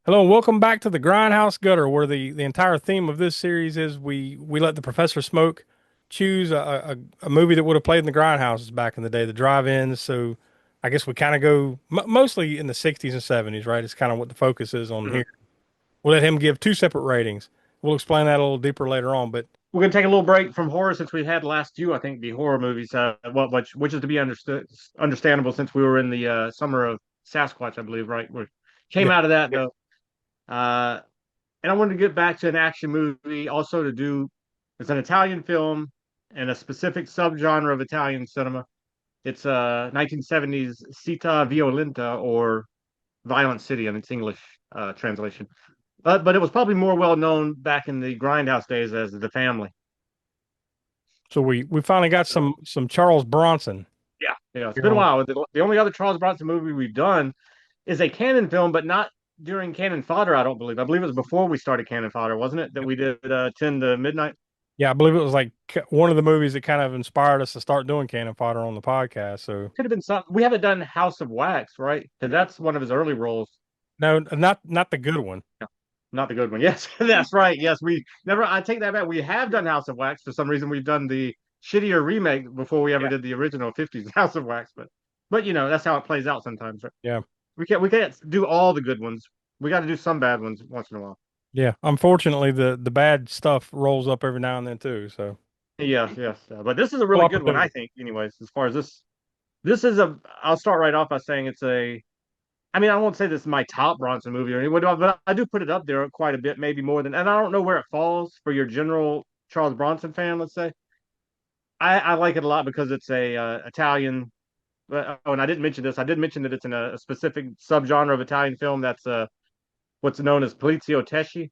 Hello, and welcome back to the Grindhouse Gutter, where the entire theme of this series is we let the Professor Smoke choose a movie that would have played in the grindhouses back in the day, the drive-ins. So I guess we kind of go mostly in the 60s and 70s, right? It's kind of what the focus is on Mhm. here. We'll let him give two separate ratings. We'll explain that a little deeper later on, but We're gonna take a little break from horror since we had last few, I think, be horror movies. Which is to be understandable since we were in the summer of Sasquatch, I believe, right? We came yeah, out of that though, uh, and I wanted to get back to an action movie. Also, to do it's an Italian film and a specific subgenre of Italian cinema. It's 1970s Città Violenta or Violent City in its English translation. But it was probably more well known back in the Grindhouse days as The Family. so we finally got So, some Charles Bronson yeah, it's here been a on. while. The only other Charles Bronson movie we've done is a Cannon film, but not during Cannon Fodder, I don't believe. I believe it was before we started Cannon Fodder, wasn't it? That we did 10 to midnight. Yeah, I believe it was like one of the movies that kind of inspired us to start doing Cannon Fodder on the podcast. So Could have been something. We haven't done House of Wax, right? Because that's one of his early roles. no, not the good one. Yeah, not the good one. Yes, that's right. Yes, we never. I take that back. We have done House of Wax. For some reason, we've done the shittier remake before we ever Yeah. did the original '50s House of Wax. But that's how it plays out sometimes, right? Yeah. We can't do all the good ones. We got to do some bad ones once in a while. Yeah. Unfortunately, the bad stuff rolls up every now and then too. So Yeah, yes. But this is a full really good one, I opportunity. think. Anyways, as far as this is a. I'll start right off by saying it's a. I mean, I won't say this is my top Bronson movie or anything, but I do put it up there quite a bit, maybe more than. And I don't know where it falls for your general Charles Bronson fan. Let's say I like it a lot because it's a Italian. Oh, and I didn't mention this. I did mention that it's in a specific subgenre of Italian film that's what's known as Poliziotteschi.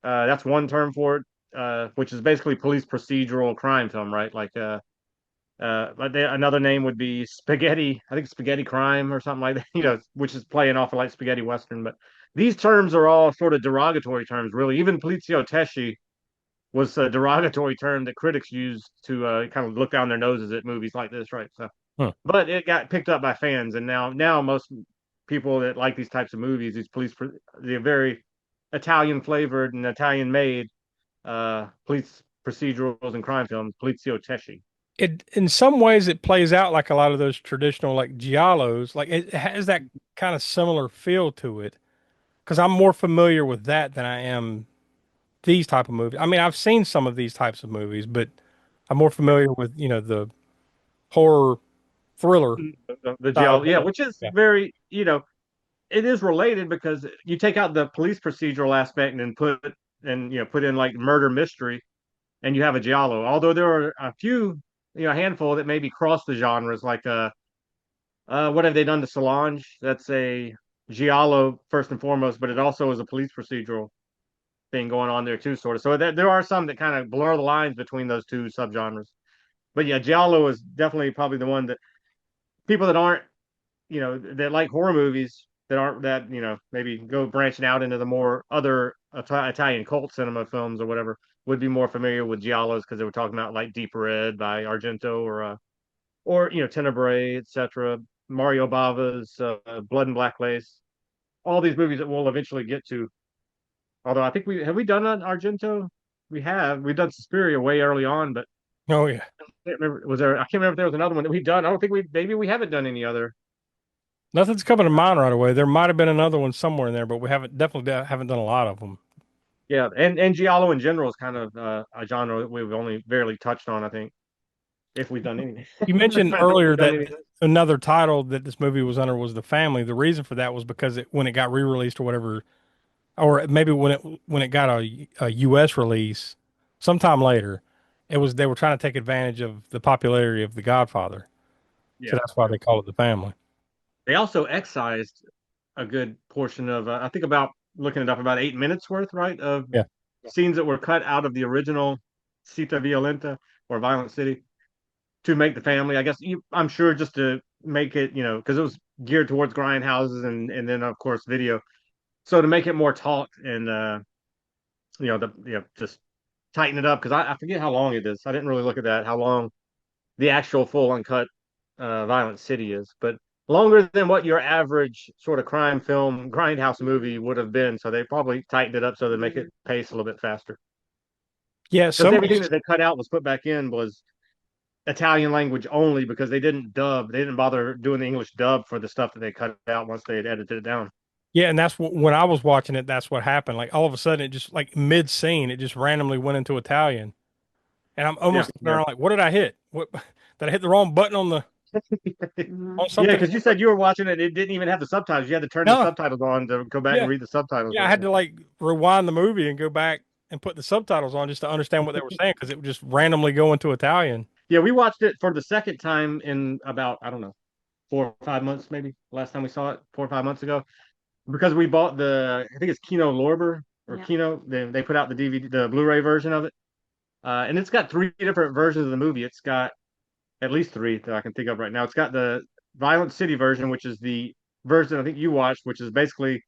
That's one term for it, which is basically police procedural crime film, right? Another name would be spaghetti. I think spaghetti crime or something like that. Which is playing off of like spaghetti western. But these terms are all sort of derogatory terms, really. Even Poliziotteschi was a derogatory term that critics used to kind of look down their noses at movies like this, right? So, Huh. but it got picked up by fans, and now most people that like these types of movies, they're very Italian flavored and Italian made police procedurals and crime films, Poliziotteschi. It in some ways it plays out like a lot of those traditional like giallos. Like it has that kind of similar feel to it because I'm more familiar with that than I am these type of movies. I mean, I've seen some of these types of movies, but I'm more familiar with, the horror thriller The side of jail, it. yeah, which is Yeah. very, it is related because you take out the police procedural aspect and put in like murder mystery, and you have a giallo. Although there are a few, a handful that maybe cross the genres, like what have they done to Solange? That's a giallo first and foremost, but it also is a police procedural thing going on there too, sort of. So there are some that kind of blur the lines between those two subgenres. But yeah, giallo is definitely probably the one that people that aren't that like horror movies that aren't that maybe go branching out into the more other Italian cult cinema films or whatever would be more familiar with giallos because they were talking about like Deep Red by Argento or Tenebrae, etc. Mario Bava's Blood and Black Lace. All these movies that we'll eventually get to. Although I think we done an Argento. We've done Suspiria way early on, but Oh yeah. I can't remember. I can't remember if there was another one that we've done. I don't think maybe we haven't done any other. Nothing's coming to mind right away. There might have been another one somewhere in there, but we haven't done a lot of them. Yeah, and giallo in general is kind of a genre that we've only barely touched on, I think, if we've done anything. You I'm mentioned trying to think if earlier we've done that anything. another title that this movie was under was The Family. The reason for that was because when it got re-released or whatever, or maybe when it got a US release sometime later, it was they were trying to take advantage of the popularity of The Godfather. So Yeah, that's why yeah. they call it The Family. They also excised a good portion of, I think about looking it up, about 8 minutes worth, right, of Yeah. scenes that were cut out of the original Cita Violenta or Violent City to make the family. I guess I'm sure just to make it, because it was geared towards grindhouses and then of course video. So to make it more taut and just tighten it up because I forget how long it is. I didn't really look at that how long the actual full uncut Violent City is, but longer than what your average sort of crime film grindhouse movie would have been. So they probably tightened it up so they make it pace a little bit faster. Yeah, Because some of everything these, that they cut out was put back in was Italian language only because they didn't dub. They didn't bother doing the English dub for the stuff that they cut out once they had edited it down. yeah, and that's what when I was watching it, that's what happened. Like all of a sudden, it just like mid scene, it just randomly went into Italian, and I'm Yeah, almost looking yeah. around like, what did I hit? What did I hit the wrong button on the on Yeah, something? because you said you were watching it, it didn't even have the subtitles. You had to turn the No, subtitles on to go back and yeah, read the subtitles yeah, I and had stuff. to like rewind the movie and go back and put the subtitles on just to understand what they were saying because it would just randomly go into Italian. Yeah, we watched it for the second time in about, I don't know, 4 or 5 months, maybe. Last time we saw it, 4 or 5 months ago. Because we bought I think it's Kino Lorber or Kino. They put out the DVD, the Blu-ray version of it. And it's got three different versions of the movie. It's got at least three that I can think of right now. It's got the Violent City version, which is the version I think you watched, which is basically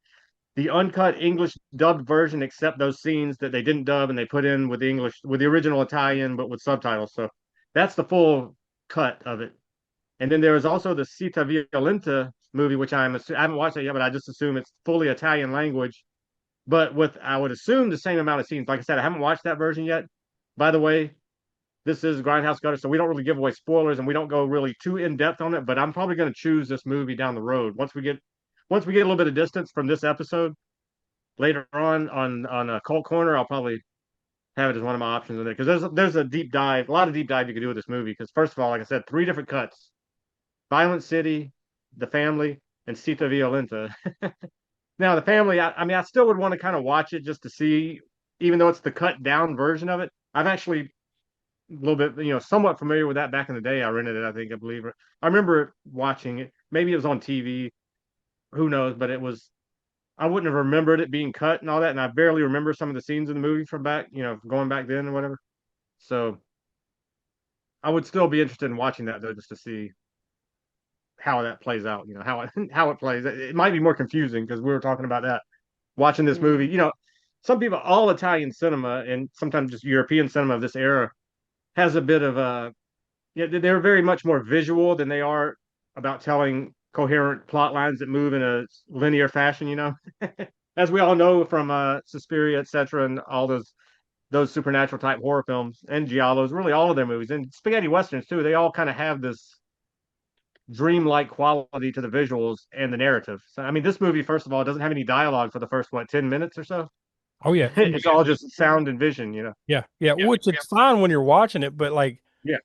the uncut English dubbed version, except those scenes that they didn't dub and they put in with the English, with the original Italian, but with subtitles. So that's the full cut of it. And then there is also the Cita Violenta movie, which I haven't watched it yet, but I just assume it's fully Italian language, but with I would assume the same amount of scenes. Like I said, I haven't watched that version yet. By the way, this is Grindhouse Gutter, so we don't really give away spoilers and we don't go really too in depth on it. But I'm probably going to choose this movie down the road once we get a little bit of distance from this episode later on a Cult Corner. I'll probably have it as one of my options in there because there's a deep dive, a lot of deep dive you can do with this movie. Because first of all, like I said, three different cuts: Violent City, The Family, and Cita Violenta. Now, The Family, I mean, I still would want to kind of watch it just to see, even though it's the cut down version of it. I've actually a little bit, somewhat familiar with that back in the day. I rented it, I think, I believe. I remember watching it. Maybe it was on TV. Who knows? But I wouldn't have remembered it being cut and all that. And I barely remember some of the scenes in the movie from back, going back then or whatever. So I would still be interested in watching that though, just to see how that plays out, how how it plays. It might be more confusing because we were talking about that watching this movie. Some people, all Italian cinema and sometimes just European cinema of this era has a bit of a, yeah, they're very much more visual than they are about telling coherent plot lines that move in a linear fashion, as we all know from Suspiria, etc., and all those supernatural type horror films and giallos, really all of their movies and spaghetti westerns too. They all kind of have this dreamlike quality to the visuals and the narrative. So, I mean, this movie, first of all, doesn't have any dialogue for the first, what, 10 minutes or so? Oh yeah, It's all just sound and vision. yeah, yeah. Which it's fine when you're watching it, but like Yeah.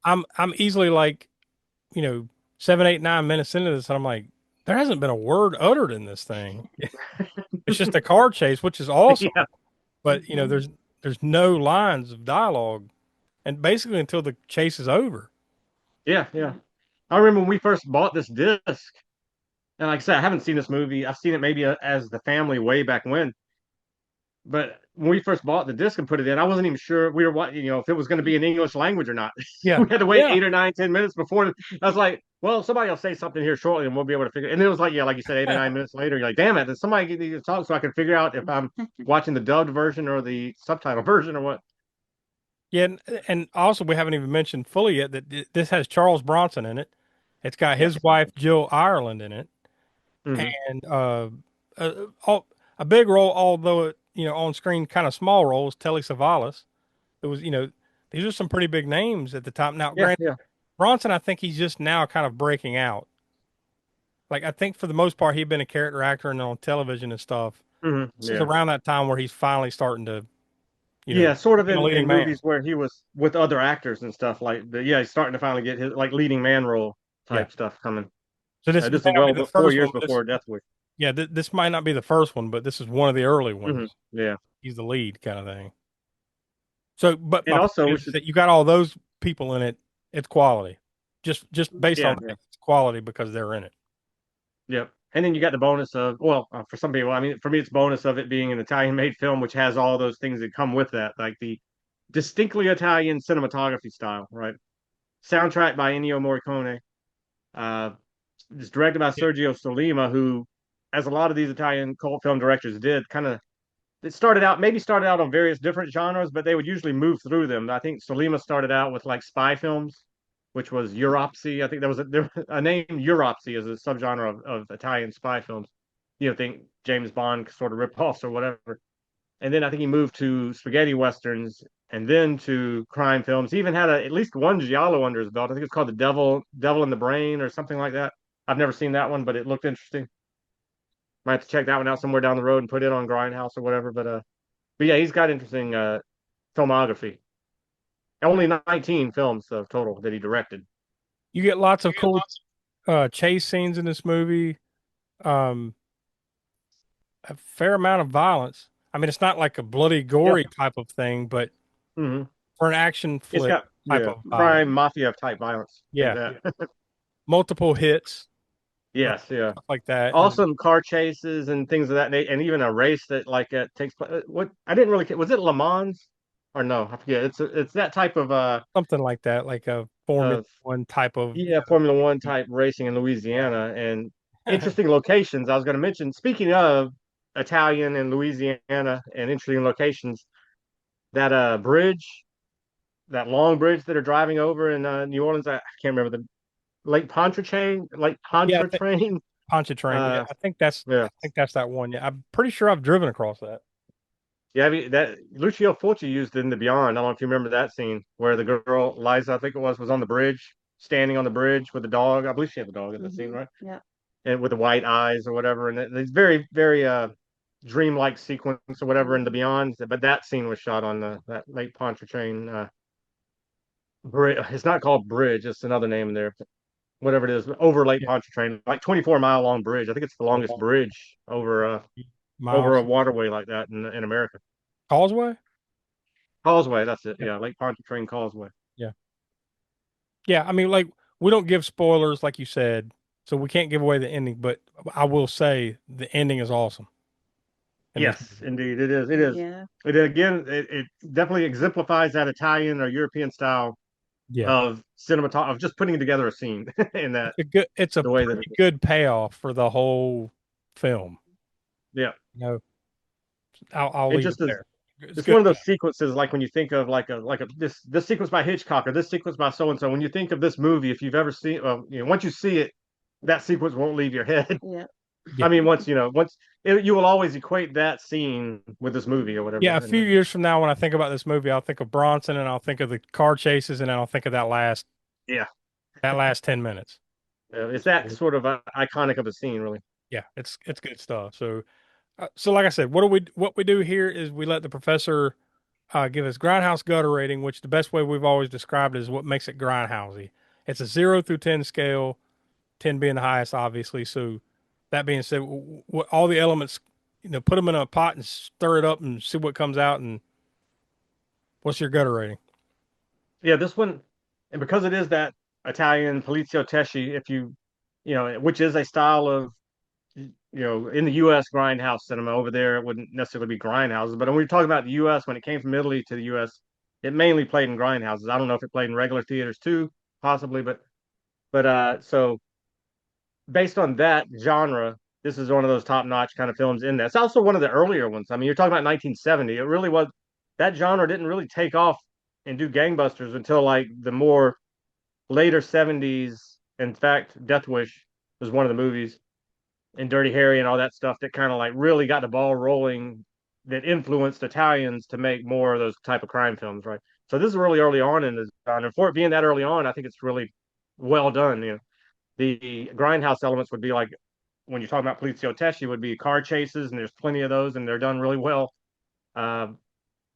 I'm easily like, you know, 7, 8, 9 minutes into this, and I'm like, there hasn't been a word uttered in this thing. It's just a car chase, which is awesome, Yeah. but there's no lines of dialogue, and basically until the chase is over. Yeah. Yeah. I remember when we first bought this disc, and like I said, I haven't seen this movie. I've seen it maybe as the family way back when. But when we first bought the disc and put it in, I wasn't even sure we were what if it was going to be in English language or not. Yeah, We had to wait yeah, 8 or 9, 10 minutes before. I was like, well, somebody will say something here shortly, and we'll be able to figure. And it was like, yeah, like you said, 8 or 9 minutes later, you're like, damn it, did somebody get these to talk so I can figure out if I'm watching the dubbed version or the subtitle version or what? yeah. And also, we haven't even mentioned fully yet that this has Charles Bronson in it. It's got his Yes. wife Jill Ireland in it, Hmm. and all, a big role, although it, on screen kind of small roles. Telly Savalas. It was, these are some pretty big names at the time. Now, Yeah, Grant yeah. Bronson, I think he's just now kind of breaking out. Like I think for the most part, he'd been a character actor and on television and stuff. This is Yeah. around that time where he's finally starting to, Yeah, sort of become a in leading man. movies where he was with other actors and stuff yeah, he's starting to finally get his like leading man role Yeah. type stuff coming. So this may This is not be well the before first one, years but this, before Death Wish. yeah, this might not be the first one, but this is one of the early ones. Yeah. He's the lead kind of thing. So, but And my point also, we is should, that you got all those people in it. It's quality, just based on yeah, that, yeah, it's quality because they're in it. yeah. And then you got the bonus of, well, for some people, I mean, for me, it's bonus of it being an Italian-made film, which has all those things that come with that, like the distinctly Italian cinematography style, right? Soundtrack by Ennio Morricone. Uh, it's directed by Yeah. Sergio Sollima, who, as a lot of these Italian cult film directors did, it started out on various different genres, but they would usually move through them. I think Sollima started out with like spy films, which was Europsy. I think there was a name Europsy is a subgenre of Italian spy films. You know, think James Bond sort of rip-offs or whatever. And then I think he moved to spaghetti westerns and then to crime films. He even had at least one giallo under his belt. I think it's called The Devil in the Brain or something like that. I've never seen that one, but it looked interesting. Might have to check that one out somewhere down the road and put it on Grindhouse or whatever. But yeah, he's got interesting filmography. Only 19 films total that he directed. You get lots of cool chase scenes in this movie. Um, a fair amount of violence. I mean, it's not like a bloody, Yeah. gory type of thing, but Hmm. for an action It's flick got type yeah of violence. crime mafia type violence like Yeah, that. multiple hits, Yes, yeah. stuff like that, and Awesome car chases and things of that, and even a race that like takes place. What I didn't really was it Le Mans or no? I forget. It's that type of something like that, like a Formula uh One type of. yeah Formula One type racing in Louisiana and interesting locations. I was going to mention. Speaking of Italian and Louisiana and interesting locations, that bridge, that long bridge that are driving over in New Orleans. I can't remember the Lake Yeah, Pontchartrain. Pontchartrain. Yeah, Uh, I yeah. think that's that one. Yeah, I'm pretty sure I've driven across that. Yeah, I mean, that Lucio Fulci used it in The Beyond. I don't know if you remember that scene where the girl Liza, I think it was on the bridge, standing on the bridge with the dog. I believe she had the dog in the scene, right? Yeah. And with the white eyes or whatever, and it's very, very dreamlike sequence or whatever in The Beyond. But that scene was shot on that Lake Pontchartrain bridge. It's not called bridge; it's another name in there. Whatever it is, over Lake Yeah, Pontchartrain, like 24-mile long bridge. I think it's the a longest long bridge over a miles waterway like that in America. causeway. Causeway, that's it. Yeah, Yeah, Lake Pontchartrain Causeway. yeah, yeah. I mean, like we don't give spoilers, like you said, so we can't give away the ending. But I will say the ending is awesome in this Yes, movie. indeed, it is. It is. Yeah. It again, it definitely exemplifies that Italian or European style Yeah, of cinematography of just putting together a scene in that it's a the way that it pretty is. good payoff for the whole film. Yeah, You know, I'll it leave it just is. there. It's It's good one of those stuff. sequences like when you think of like a this sequence by Hitchcock or this sequence by so and so. When you think of this movie, if you've ever seen, once you see it, that sequence won't leave your head. Yeah. I Yeah. mean, you will always equate that scene with this movie or whatever. Yeah, a few years from now, when I think about this movie, I'll think of Bronson and I'll think of the car chases and then I'll think of Yeah, that last 10 minutes. it's that sort of iconic of a scene, really. Yeah, it's good stuff. So like I said, what we do here is we let the professor give us Grindhouse gutter rating, which the best way we've always described is what makes it grindhousey. It's a 0 through 10 scale, 10 being the highest, obviously. So that being said, all the elements, put them in a pot and stir it up and see what comes out. And what's your gutter rating? Yeah, this one, and because it is that Italian Poliziotteschi, if which is a style of, in the U.S. grindhouse cinema. Over there, it wouldn't necessarily be grindhouses, but when we're talking about the U.S., when it came from Italy to the U.S., it mainly played in grindhouses. I don't know if it played in regular theaters too, possibly, but so based on that genre, this is one of those top-notch kind of films in that. It's also one of the earlier ones. I mean, you're talking about 1970. It really was that genre didn't really take off and do gangbusters until like the more later 70s. In fact, Death Wish was one of the movies and Dirty Harry and all that stuff that kind of like really got the ball rolling that influenced Italians to make more of those type of crime films, right? So this is really early on in the genre. For it being that early on, I think it's really well done. The grindhouse elements would be like when you're talking about Poliziotteschi would be car chases, and there's plenty of those, and they're done really well. Uh,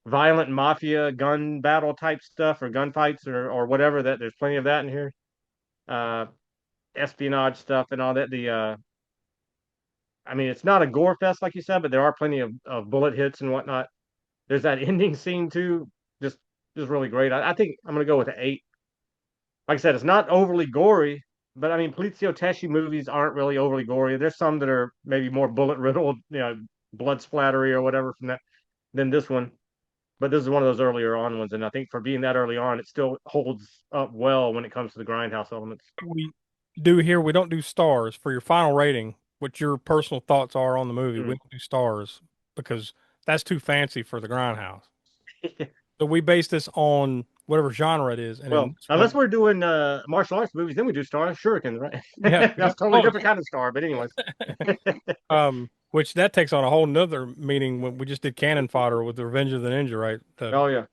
Violent mafia gun battle type stuff or gunfights or whatever that there's plenty of that in here. Uh, Espionage stuff and all that. I mean, it's not a gore fest like you said, but there are plenty of bullet hits and whatnot. There's that ending scene too, just just really great. I think I'm gonna go with an 8. Like I said, it's not overly gory, but I mean, Poliziotteschi movies aren't really overly gory. There's some that are maybe more bullet riddled, blood splattery or whatever from that than this one. But this is one of those earlier on ones, and I think for being that early on, it still holds up well when it comes to the grindhouse elements. We do here, we don't do stars for your final rating, what your personal thoughts are on the movie. We Mm. don't do stars because that's too fancy for the Grindhouse. So we base this on whatever genre it is, and Well, then this unless one, we're doing martial arts movies, then we do star shurikens, right? yeah, yeah. That's totally Oh, different kind of star. But anyways, which that takes on a whole nother meaning when we just did cannon fodder with the Revenge of the Ninja, right? The oh yeah.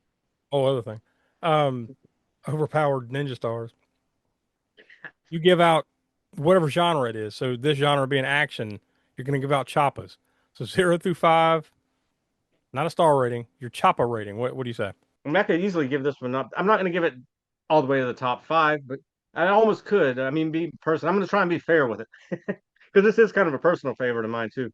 whole other thing. Um, Overpowered ninja stars. You give out whatever genre it is. So this genre being action, you're going to give out choppas. So 0 through 5, not a star rating, your choppa rating. What do you say? I mean, I could easily give this one up. I'm not going to give it all the way to the top five, but I almost could. I mean, be personal. I'm going to try and be fair with it because this is kind of a personal favorite of mine too.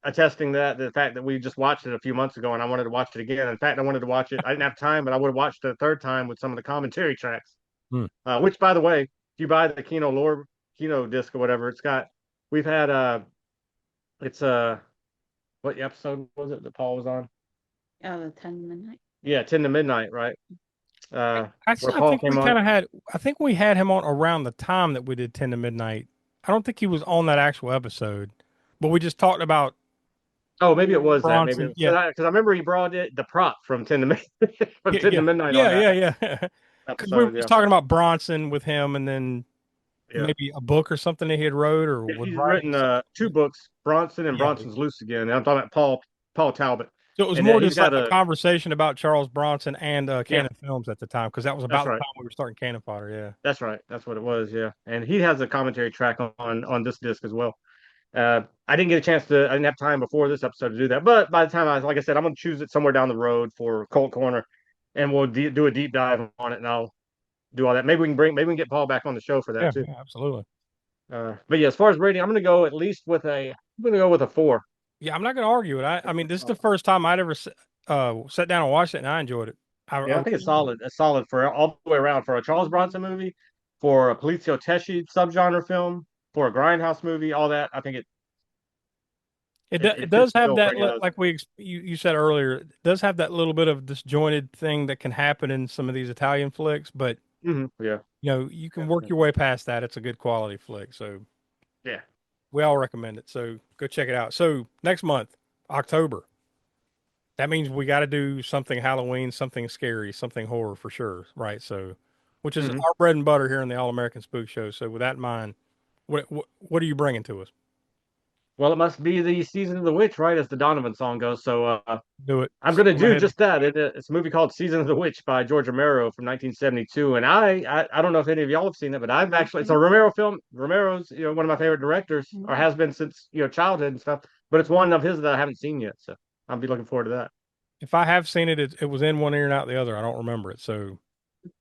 Attesting that the fact that we just watched it a few months ago and I wanted to watch it again. In fact, I wanted to watch it. I didn't have time, but I would have watched it a third time with some of the commentary tracks. Hmm. Which, by the way, if you buy the Kino disc or whatever, it's got. We've had it's what episode was it that Paul was on? Oh, the 10 midnight. Yeah, 10 to midnight, right? Where Actually, I Paul think came we on. kind of had, I think we had him on around the time that we did 10 to midnight. I don't think he was on that actual episode, but we just talked about Oh, maybe it was that. Maybe Bronson. Yeah. because I remember he brought it the prop from 10 to from Yeah. 10 to Yeah. midnight on Yeah. that Yeah. Yeah. Because we were episode. just Yeah, talking about Bronson with him and then yeah. maybe a book or something that he had wrote or Yeah, was he's writing written something. two books, Bronson and Yeah. Bronson's Loose Again. And I'm talking about Paul Talbot, So it was and more he's just like got a a conversation about Charles Bronson and yeah. Cannon Films at the time, because that was That's about the right. time we were starting Cannon Fodder. Yeah. That's right. That's what it was. Yeah, and he has a commentary track on this disc as well. I didn't get a chance to. I didn't have time before this episode to do that. But by the time like I said, I'm going to choose it somewhere down the road for Colt Corner, and we'll do a deep dive on it, and I'll do all that. Maybe we can get Paul back on the show for that Yeah. too. Yeah, absolutely. But yeah, as far as rating, I'm going to go at least with I'm going to go with a 4. Yeah, I'm not going to argue it. I mean, this is the first time I'd ever sat down and watched it, and I enjoyed it. Yeah, I think it's solid. It's solid for all the way around for a Charles Bronson movie, for a Poliziotteschi subgenre film, for a Grindhouse movie, all that. I think It it fits does the have bill that, pretty good. like you said earlier, it does have that little bit of disjointed thing that can happen in some of these Italian flicks, but Yeah, you can work definitely. your way past that. It's a good quality flick, so Yeah. we all recommend it. So go check it out. So next month, October, that means we got to do something Halloween, something scary, something horror for sure, right? So, which is hmm our bread and butter here in the All American Spook Show. So with that in mind, what are you bringing to us? Well, it must be the season of the witch, right? As the Donovan song goes. So Do it. I'm going to Go do ahead. just that. It's a movie called Season of the Witch by George Romero from 1972, and I don't know if any of y'all have seen it, but I've actually it's a Romero film. Romero's one of my favorite directors, or has been since childhood and stuff. But it's one of his that I haven't seen yet, so I'll be looking forward to that. If I have seen it, it was in one ear and out the other. I don't remember it. So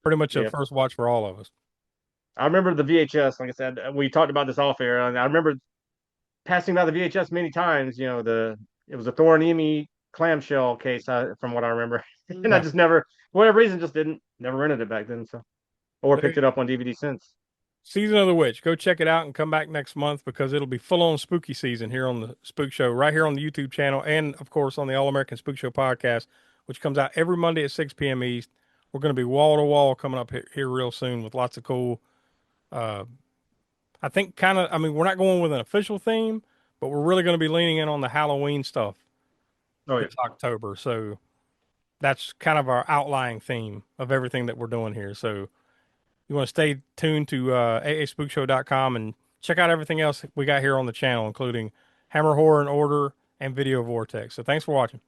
pretty much a Yeah, first watch for all of us. I remember the VHS. Like I said, we talked about this off air, and I remember passing by the VHS many times. It was a Thor and clamshell case, from what I remember, and I Yeah. just never, for whatever reason, just didn't never rented it back then. So or There picked it up on DVD since. Season of the Witch. Go check it out and come back next month because it'll be full on spooky season here on the Spook Show, right here on the YouTube channel, and of course on the All American Spook Show podcast, which comes out every Monday at 6 p.m. East. We're going to be wall to wall coming up here real soon with lots of cool. Uh, I think I mean, we're not going with an official theme, but we're really going to be leaning in on the Halloween stuff Oh yeah. this October. So that's kind of our outlying theme of everything that we're doing here. So you want to stay tuned to aaspookshow.com and check out everything else we got here on the channel, including Hammer Horror and Order and Video Vortex. So thanks for watching.